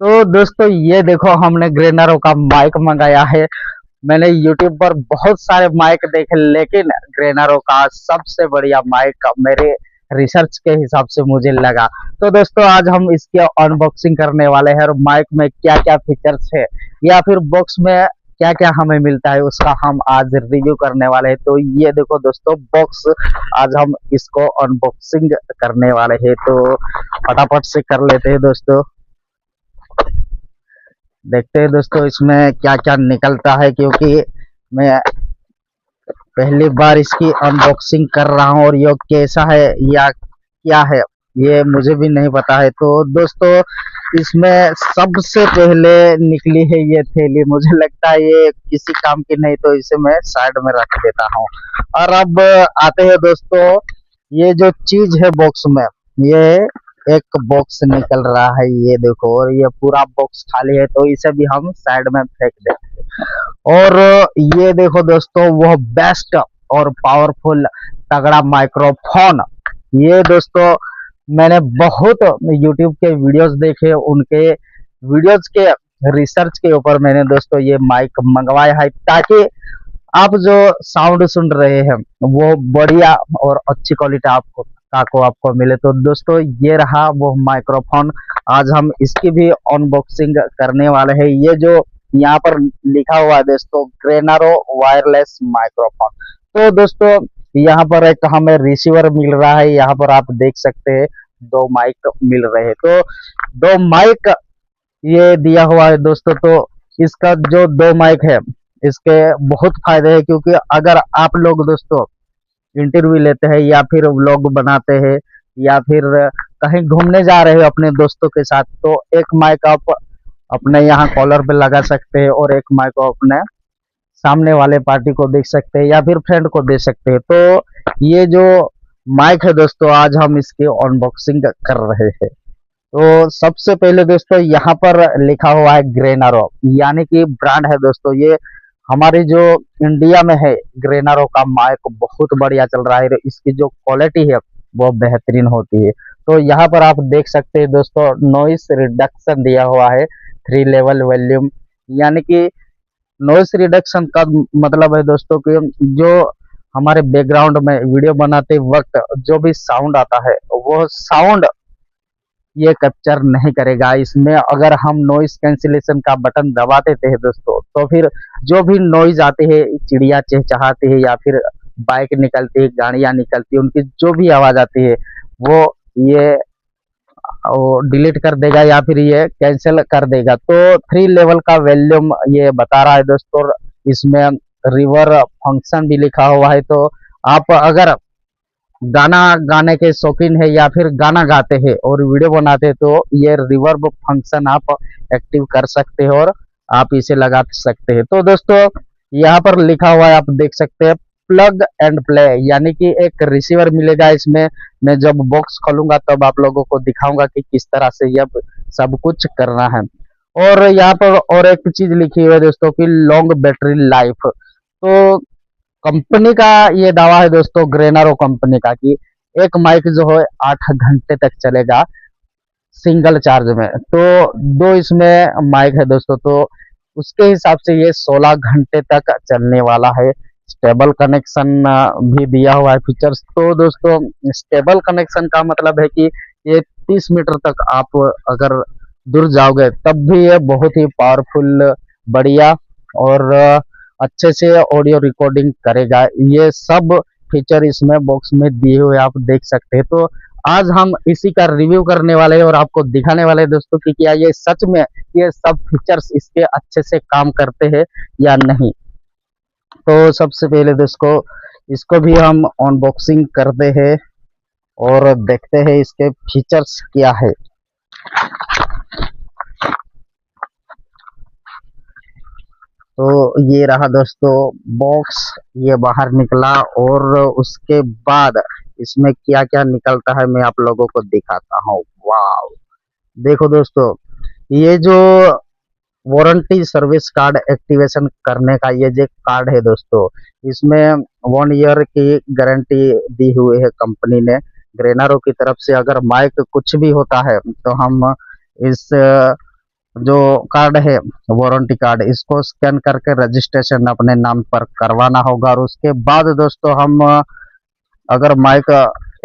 तो दोस्तों ये देखो हमने ग्रेनरो का माइक मंगाया है। मैंने यूट्यूब पर बहुत सारे माइक देखे लेकिन ग्रेनरो का सबसे बढ़िया माइक मेरे रिसर्च के हिसाब से मुझे लगा। तो दोस्तों आज हम इसकी अनबॉक्सिंग करने वाले हैं और माइक में क्या क्या फीचर्स है या फिर बॉक्स में क्या क्या हमें मिलता है उसका हम आज रिव्यू करने वाले हैं। तो ये देखो दोस्तों बॉक्स, आज हम इसको अनबॉक्सिंग करने वाले हैं। तो फटाफट से कर लेते हैं दोस्तों। देखते हैं दोस्तों इसमें क्या क्या निकलता है, क्योंकि मैं पहली बार इसकी अनबॉक्सिंग कर रहा हूँ और ये कैसा है या क्या है ये मुझे भी नहीं पता है। तो दोस्तों इसमें सबसे पहले निकली है ये थैली, मुझे लगता है ये किसी काम की नहीं, तो इसे मैं साइड में रख देता हूँ। और अब आते हैं दोस्तों, ये जो चीज है बॉक्स में, ये एक बॉक्स निकल रहा है, ये देखो, और ये पूरा बॉक्स खाली है, तो इसे भी हम साइड में फेंक देते हैं। और ये देखो दोस्तों वो बेस्ट और पावरफुल तगड़ा माइक्रोफोन, ये दोस्तों मैंने बहुत यूट्यूब के वीडियोस देखे, उनके वीडियोस के रिसर्च के ऊपर मैंने दोस्तों ये माइक मंगवाया है, ताकि आप जो साउंड सुन रहे हैं वो बढ़िया और अच्छी क्वालिटी आपको मिले। तो दोस्तों ये रहा वो माइक्रोफोन, आज हम इसकी भी अनबॉक्सिंग करने वाले हैं। ये जो यहाँ पर लिखा हुआ है दोस्तों, ग्रेनरो वायरलेस माइक्रोफोन। तो दोस्तों यहाँ पर एक हमें रिसीवर मिल रहा है, यहाँ पर आप देख सकते हैं दो माइक मिल रहे हैं। तो दो माइक ये दिया हुआ है दोस्तों। तो इसका जो दो माइक है इसके बहुत फायदे हैं, क्योंकि अगर आप लोग दोस्तों इंटरव्यू लेते हैं या फिर व्लॉग बनाते हैं या फिर कहीं घूमने जा रहे हो अपने दोस्तों के साथ, तो एक माइक आप अपने यहाँ कॉलर पे लगा सकते हैं और एक माइक को अपने सामने वाले पार्टी को देख सकते हैं या फिर फ्रेंड को दे सकते हैं। तो ये जो माइक है दोस्तों आज हम इसकी अनबॉक्सिंग कर रहे हैं। तो सबसे पहले दोस्तों यहाँ पर लिखा हुआ है ग्रेनरो, यानी कि ब्रांड है दोस्तों। ये हमारी जो इंडिया में है ग्रेनरो का माइक बहुत बढ़िया चल रहा है, इसकी जो क्वालिटी है वो बेहतरीन होती है। तो यहाँ पर आप देख सकते हैं दोस्तों नॉइस रिडक्शन दिया हुआ है, 3 लेवल वॉल्यूम, यानी कि नॉइस रिडक्शन का मतलब है दोस्तों कि जो हमारे बैकग्राउंड में वीडियो बनाते वक्त जो भी साउंड आता है वो साउंड ये कैप्चर नहीं करेगा। इसमें अगर हम नॉइस कैंसिलेशन का बटन दबा देते हैं दोस्तों, तो फिर जो भी नॉइज आती है, चिड़िया चहचहाती है या फिर बाइक निकलती है, गाड़ियां निकलती है, उनकी जो भी आवाज आती है वो ये वो डिलीट कर देगा या फिर ये कैंसिल कर देगा। तो 3 लेवल का वॉल्यूम ये बता रहा है दोस्तों। इसमें रिवर फंक्शन भी लिखा हुआ है। तो आप अगर गाना गाने के शौकीन है या फिर गाना गाते हैं और वीडियो बनाते हैं, तो ये रिवर्ब फंक्शन आप एक्टिव कर सकते हैं और आप इसे लगा सकते हैं। तो दोस्तों यहाँ पर लिखा हुआ है, आप देख सकते हैं प्लग एंड प्ले, यानी कि एक रिसीवर मिलेगा इसमें। मैं जब बॉक्स खोलूंगा तब आप लोगों को दिखाऊंगा कि किस तरह से यह सब कुछ करना है। और यहाँ पर और एक चीज लिखी हुई है दोस्तों की लॉन्ग बैटरी लाइफ। तो कंपनी का ये दावा है दोस्तों, ग्रेनरो कंपनी का, कि एक माइक जो है 8 घंटे तक चलेगा सिंगल चार्ज में। तो दो इसमें माइक है दोस्तों, तो उसके हिसाब से ये 16 घंटे तक चलने वाला है। स्टेबल कनेक्शन भी दिया हुआ है फीचर्स। तो दोस्तों स्टेबल कनेक्शन का मतलब है कि ये 30 मीटर तक आप अगर दूर जाओगे तब भी ये बहुत ही पावरफुल, बढ़िया और अच्छे से ऑडियो रिकॉर्डिंग करेगा। ये सब फीचर इसमें बॉक्स में दिए हुए आप देख सकते हैं। तो आज हम इसी का रिव्यू करने वाले हैं और आपको दिखाने वाले हैं दोस्तों कि क्या ये सच में ये सब फीचर्स इसके अच्छे से काम करते हैं या नहीं। तो सबसे पहले दोस्तों इसको भी हम अनबॉक्सिंग करते हैं और देखते हैं इसके फीचर्स क्या है। तो ये रहा दोस्तों बॉक्स, ये बाहर निकला और उसके बाद इसमें क्या क्या निकलता है मैं आप लोगों को दिखाता हूँ। वाह, देखो दोस्तों ये जो वारंटी सर्विस कार्ड एक्टिवेशन करने का ये जो कार्ड है दोस्तों, इसमें 1 ईयर की गारंटी दी हुई है कंपनी ने ग्रेनरो की तरफ से। अगर माइक कुछ भी होता है तो हम इस जो कार्ड है वारंटी कार्ड, इसको स्कैन करके रजिस्ट्रेशन अपने नाम पर करवाना होगा। और उसके बाद दोस्तों हम अगर माइक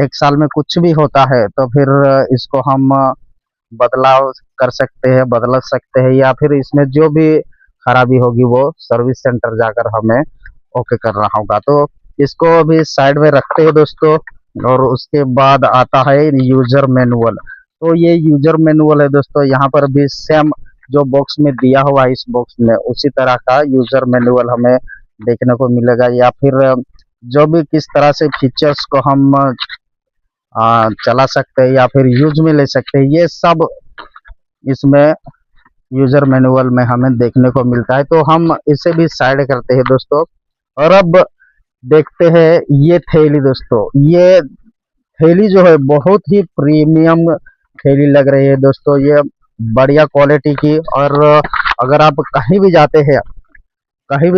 1 साल में कुछ भी होता है तो फिर इसको हम बदलाव कर सकते हैं, बदल सकते हैं, या फिर इसमें जो भी खराबी होगी वो सर्विस सेंटर जाकर हमें ओके करना होगा। तो इसको अभी साइड में रखते हैं दोस्तों। और उसके बाद आता है यूजर मैनुअल। तो ये यूजर मैनुअल है दोस्तों, यहाँ पर भी सेम जो बॉक्स में दिया हुआ है इस बॉक्स में उसी तरह का यूजर मैनुअल हमें देखने को मिलेगा, या फिर जो भी किस तरह से फीचर्स को हम चला सकते हैं या फिर यूज में ले सकते हैं, ये सब इसमें यूजर मैनुअल में हमें देखने को मिलता है। तो हम इसे भी साइड करते हैं दोस्तों। और अब देखते हैं ये थैली दोस्तों। ये थैली जो है बहुत ही प्रीमियम थैली लग रही है दोस्तों, ये बढ़िया क्वालिटी की। और अगर आप कहीं भी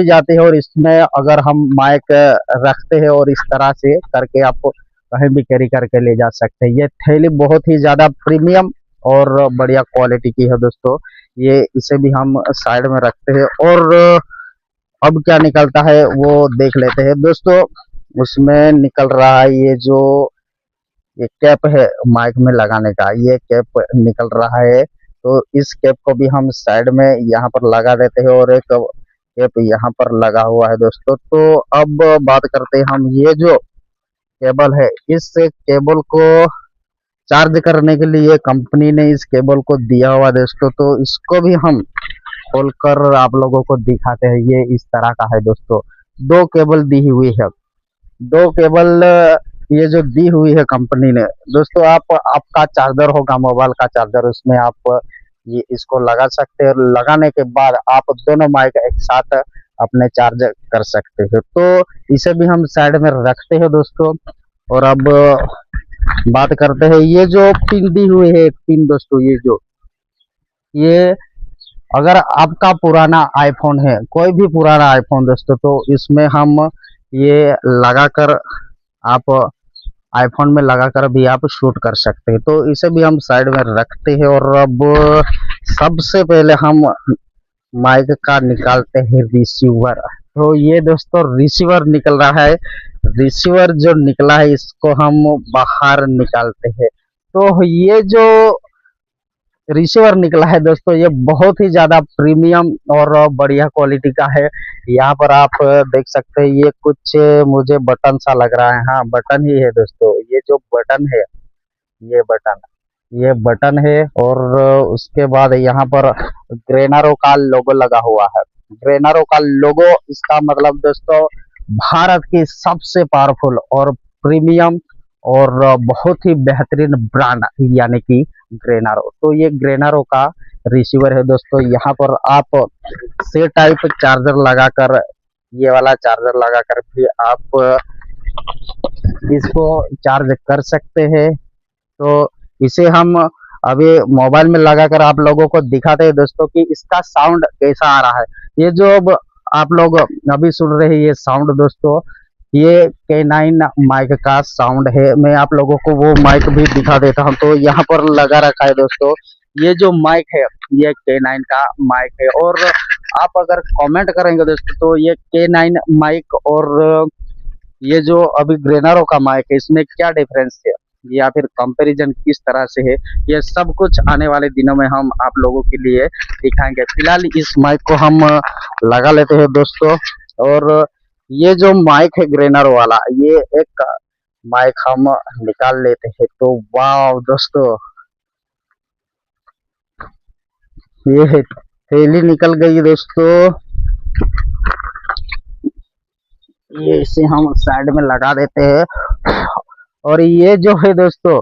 जाते हैं और इसमें अगर हम माइक रखते हैं और इस तरह से करके आपको कहीं भी कैरी करके ले जा सकते हैं। ये थैली बहुत ही ज़्यादा प्रीमियम और बढ़िया क्वालिटी की है दोस्तों। ये इसे भी हम साइड में रखते हैं। और अब क्या निकलता है वो देख लेते हैं दोस्तों। उसमें निकल रहा है ये कैप है माइक में लगाने का, ये कैप निकल रहा है। तो इस कैप को भी हम साइड में यहाँ पर लगा देते हैं और एक कैप यहाँ पर लगा हुआ है दोस्तों। तो अब बात करते हैं हम, ये जो केबल है इस केबल को चार्ज करने के लिए कंपनी ने इस केबल को दिया हुआ दोस्तों। तो इसको भी हम खोलकर आप लोगों को दिखाते हैं। ये इस तरह का है दोस्तों, 2 केबल दी हुई है। 2 केबल ये जो दी हुई है कंपनी ने दोस्तों, आपका चार्जर होगा मोबाइल का चार्जर, उसमें आप ये इसको लगा सकते हैं। लगाने के बाद आप दोनों माइक एक साथ अपने चार्ज कर सकते हैं। तो इसे भी हम साइड में रखते हैं दोस्तों। और अब बात करते हैं ये जो पिन दी हुई है, एक पिन दोस्तों, ये अगर आपका पुराना आईफोन है, कोई भी पुराना आईफोन दोस्तों, तो इसमें हम ये लगाकर आप आईफोन में लगाकर भी आप शूट कर सकते हैं। तो इसे भी हम साइड में रखते हैं। और अब सबसे पहले हम माइक का निकालते हैं रिसीवर। तो ये दोस्तों रिसीवर निकल रहा है। रिसीवर जो निकला है इसको हम बाहर निकालते हैं। तो ये जो रिसीवर निकला है दोस्तों, ये बहुत ही ज्यादा प्रीमियम और बढ़िया क्वालिटी का है। यहाँ पर आप देख सकते हैं, ये कुछ मुझे बटन सा लग रहा है। हाँ, बटन ही है दोस्तों। ये जो बटन है, ये बटन ये बटन है। और उसके बाद यहाँ पर ग्रेनारो का लोगो लगा हुआ है। ग्रेनारो का लोगो, इसका मतलब दोस्तों भारत की सबसे पावरफुल और प्रीमियम और बहुत ही बेहतरीन ब्रांड यानी कि ग्रेनारो। तो ये ग्रेनारो का रिसीवर है दोस्तों। यहाँ पर आप से टाइप चार्जर लगाकर, ये वाला चार्जर लगाकर भी आप इसको चार्ज कर सकते हैं। तो इसे हम अभी मोबाइल में लगाकर आप लोगों को दिखाते हैं दोस्तों कि इसका साउंड कैसा आ रहा है। ये जो अब आप लोग अभी सुन रहे हैं ये साउंड दोस्तों, ये K9 माइक का साउंड है। मैं आप लोगों को वो माइक भी दिखा देता हूँ। तो यहाँ पर लगा रखा है दोस्तों, ये जो माइक है ये K9 का माइक है। और आप अगर कमेंट करेंगे दोस्तों तो ये K9 माइक और ये जो अभी ग्रेनारो का माइक है, इसमें क्या डिफरेंस है या फिर कंपैरिजन किस तरह से है, ये सब कुछ आने वाले दिनों में हम आप लोगों के लिए दिखाएंगे। फिलहाल इस माइक को हम लगा लेते हैं दोस्तों। और ये जो माइक है ग्रेनारो वाला, ये एक माइक हम निकाल लेते हैं। तो वाह दोस्तों, ये थैली निकल गई दोस्तों। ये इसे हम साइड में लगा देते हैं। और ये जो है दोस्तों,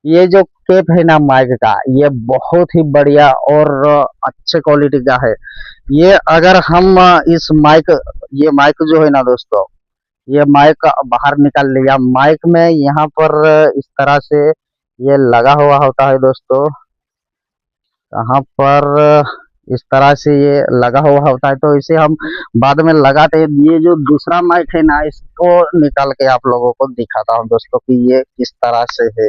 ये जो केप है ना माइक का, ये बहुत ही बढ़िया और अच्छे क्वालिटी का है। ये अगर हम इस माइक ये माइक जो है ना दोस्तों, ये माइक बाहर निकाल लिया, माइक में यहाँ पर इस तरह से ये लगा हुआ होता है दोस्तों। यहाँ पर इस तरह से ये लगा हुआ होता है। तो इसे हम बाद में लगाते हैं। ये जो दूसरा माइक है ना, इसको निकाल के आप लोगों को दिखाता हूँ दोस्तों कि ये किस तरह से है।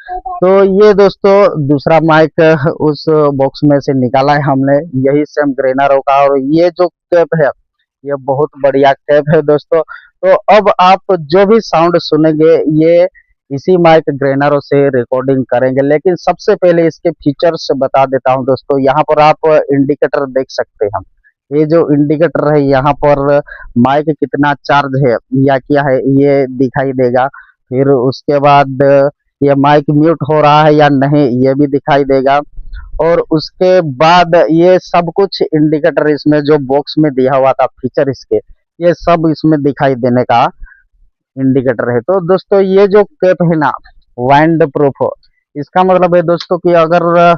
तो ये दोस्तों दूसरा माइक उस बॉक्स में से निकाला है हमने, यही सेम ग्रेनरो का। और ये जो कैप है ये बहुत बढ़िया कैप है दोस्तों। तो अब आप जो भी साउंड सुनेंगे ये इसी माइक ग्रेनरो से रिकॉर्डिंग करेंगे। लेकिन सबसे पहले इसके फीचर्स बता देता हूं दोस्तों। यहाँ पर आप इंडिकेटर देख सकते हैं। ये जो इंडिकेटर है यहाँ पर माइक कितना चार्ज है या क्या है ये दिखाई देगा। फिर उसके बाद ये माइक म्यूट हो रहा है या नहीं ये भी दिखाई देगा। और उसके बाद ये सब कुछ इंडिकेटर इसमें जो बॉक्स में दिया हुआ था फीचर इसके, ये सब इसमें दिखाई देने का इंडिकेटर है। तो दोस्तों ये जो कैप है ना वाइंड प्रूफ, इसका मतलब है दोस्तों कि अगर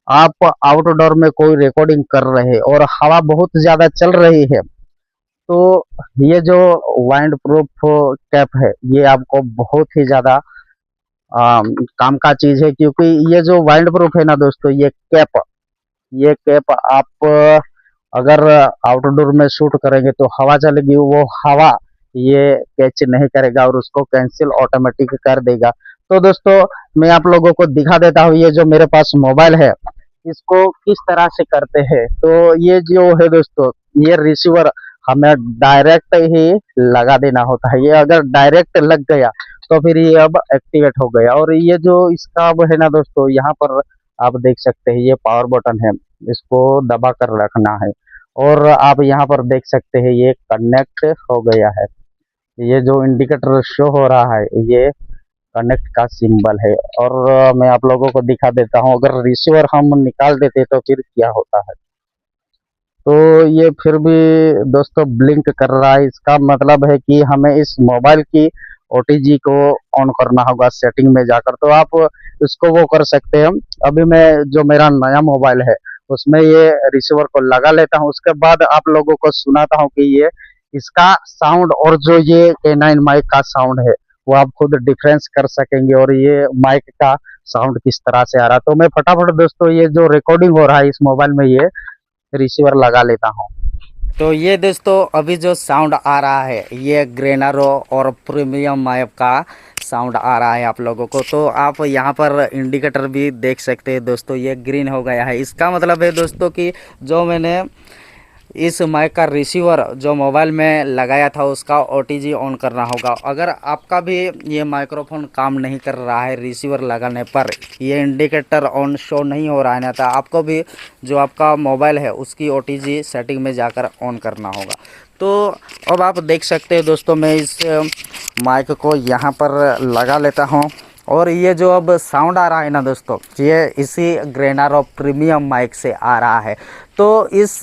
आप आउटडोर में कोई रिकॉर्डिंग कर रहे हैं और हवा बहुत ज्यादा चल रही है तो ये जो वाइंड प्रूफ कैप है ये आपको बहुत ही ज्यादा काम का चीज है। क्योंकि ये जो वाइंड प्रूफ है ना दोस्तों ये कैप आप अगर आउटडोर में शूट करेंगे तो हवा चलेगी, वो हवा ये कैच नहीं करेगा और उसको कैंसिल ऑटोमेटिक कर देगा। तो दोस्तों मैं आप लोगों को दिखा देता हूँ ये जो मेरे पास मोबाइल है इसको किस तरह से करते हैं। तो ये जो है दोस्तों ये रिसीवर हमें डायरेक्ट ही लगा देना होता है। ये अगर डायरेक्ट लग गया तो फिर ये अब एक्टिवेट हो गया। और ये जो इसका अब है ना दोस्तों यहाँ पर आप देख सकते हैं ये पावर बटन है, इसको दबा कर रखना है। और आप यहाँ पर देख सकते हैं ये कनेक्ट हो गया है। ये जो इंडिकेटर शो हो रहा है ये कनेक्ट का सिंबल है। और मैं आप लोगों को दिखा देता हूँ अगर रिसीवर हम निकाल देते तो फिर क्या होता है। तो ये फिर भी दोस्तों ब्लिंक कर रहा है, इसका मतलब है कि हमें इस मोबाइल की ओटीजी को ऑन करना होगा सेटिंग में जाकर। तो आप इसको वो कर सकते हैं। अभी मैं जो मेरा नया मोबाइल है उसमें ये रिसीवर को लगा लेता हूँ, उसके बाद आप लोगों को सुनाता हूँ कि ये इसका साउंड और जो ये K9 माइक का साउंड है वो आप खुद डिफरेंस कर सकेंगे और ये माइक का साउंड किस तरह से आ रहा है। तो मैं फटाफट दोस्तों ये जो रिकॉर्डिंग हो रहा है इस मोबाइल में ये रिसीवर लगा लेता हूँ। तो ये दोस्तों अभी जो साउंड आ रहा है ये ग्रेनरो और प्रीमियम माइक का साउंड आ रहा है आप लोगों को। तो आप यहाँ पर इंडिकेटर भी देख सकते हैं दोस्तों, ये ग्रीन हो गया है। इसका मतलब है दोस्तों कि जो मैंने इस माइक का रिसीवर जो मोबाइल में लगाया था उसका ओटीजी ऑन करना होगा। अगर आपका भी ये माइक्रोफोन काम नहीं कर रहा है रिसीवर लगाने पर, ये इंडिकेटर ऑन शो नहीं हो रहा है ना, तो आपको भी जो आपका मोबाइल है उसकी ओटीजी सेटिंग में जाकर ऑन करना होगा। तो अब आप देख सकते हैं दोस्तों मैं इस माइक को यहाँ पर लगा लेता हूँ। और ये जो अब साउंड आ रहा है ना दोस्तों ये इसी ग्रेनरो प्रीमियम माइक से आ रहा है। तो इस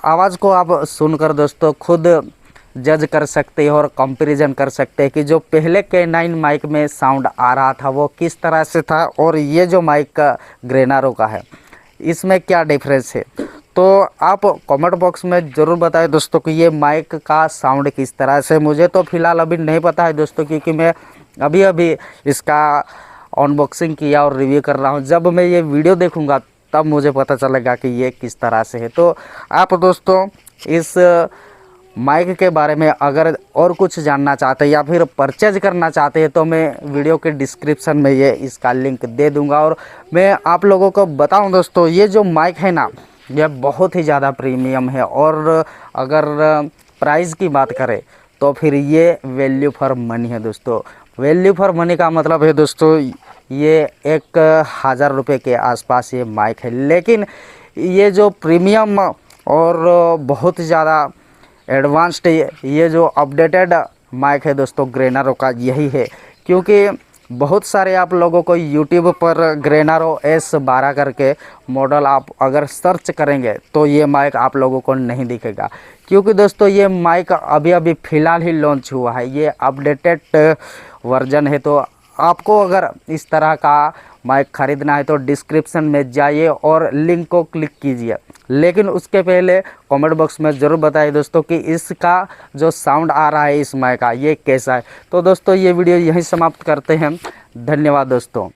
आवाज़ को आप सुनकर दोस्तों खुद जज कर सकते हैं और कंपैरिजन कर सकते हैं कि जो पहले K9 माइक में साउंड आ रहा था वो किस तरह से था और ये जो माइक का ग्रेनरो का है इसमें क्या डिफरेंस है। तो आप कमेंट बॉक्स में ज़रूर बताएं दोस्तों कि ये माइक का साउंड किस तरह से। मुझे तो फ़िलहाल अभी नहीं पता है दोस्तों क्योंकि मैं अभी अभी इसका अनबॉक्सिंग किया और रिव्यू कर रहा हूँ। जब मैं ये वीडियो देखूँगा तब मुझे पता चलेगा कि ये किस तरह से है। तो आप दोस्तों इस माइक के बारे में अगर और कुछ जानना चाहते हैं या फिर परचेज करना चाहते हैं तो मैं वीडियो के डिस्क्रिप्शन में ये इसका लिंक दे दूंगा। और मैं आप लोगों को बताऊं दोस्तों ये जो माइक है ना ये बहुत ही ज़्यादा प्रीमियम है। और अगर प्राइस की बात करें तो फिर ये वैल्यू फॉर मनी है दोस्तों। वैल्यू फॉर मनी का मतलब है दोस्तों ये 1000 रुपये के आसपास ये माइक है। लेकिन ये जो प्रीमियम और बहुत ज़्यादा एडवांस्ड ये जो अपडेटेड माइक है दोस्तों ग्रेनरो का यही है। क्योंकि बहुत सारे आप लोगों को YouTube पर ग्रेनरो S12 करके मॉडल आप अगर सर्च करेंगे तो ये माइक आप लोगों को नहीं दिखेगा। क्योंकि दोस्तों ये माइक अभी अभी फ़िलहाल ही लॉन्च हुआ है, ये अपडेटेड वर्जन है। तो आपको अगर इस तरह का माइक ख़रीदना है तो डिस्क्रिप्शन में जाइए और लिंक को क्लिक कीजिए। लेकिन उसके पहले कमेंट बॉक्स में ज़रूर बताइए दोस्तों कि इसका जो साउंड आ रहा है इस माइक का ये कैसा है। तो दोस्तों ये वीडियो यहीं समाप्त करते हैं। धन्यवाद दोस्तों।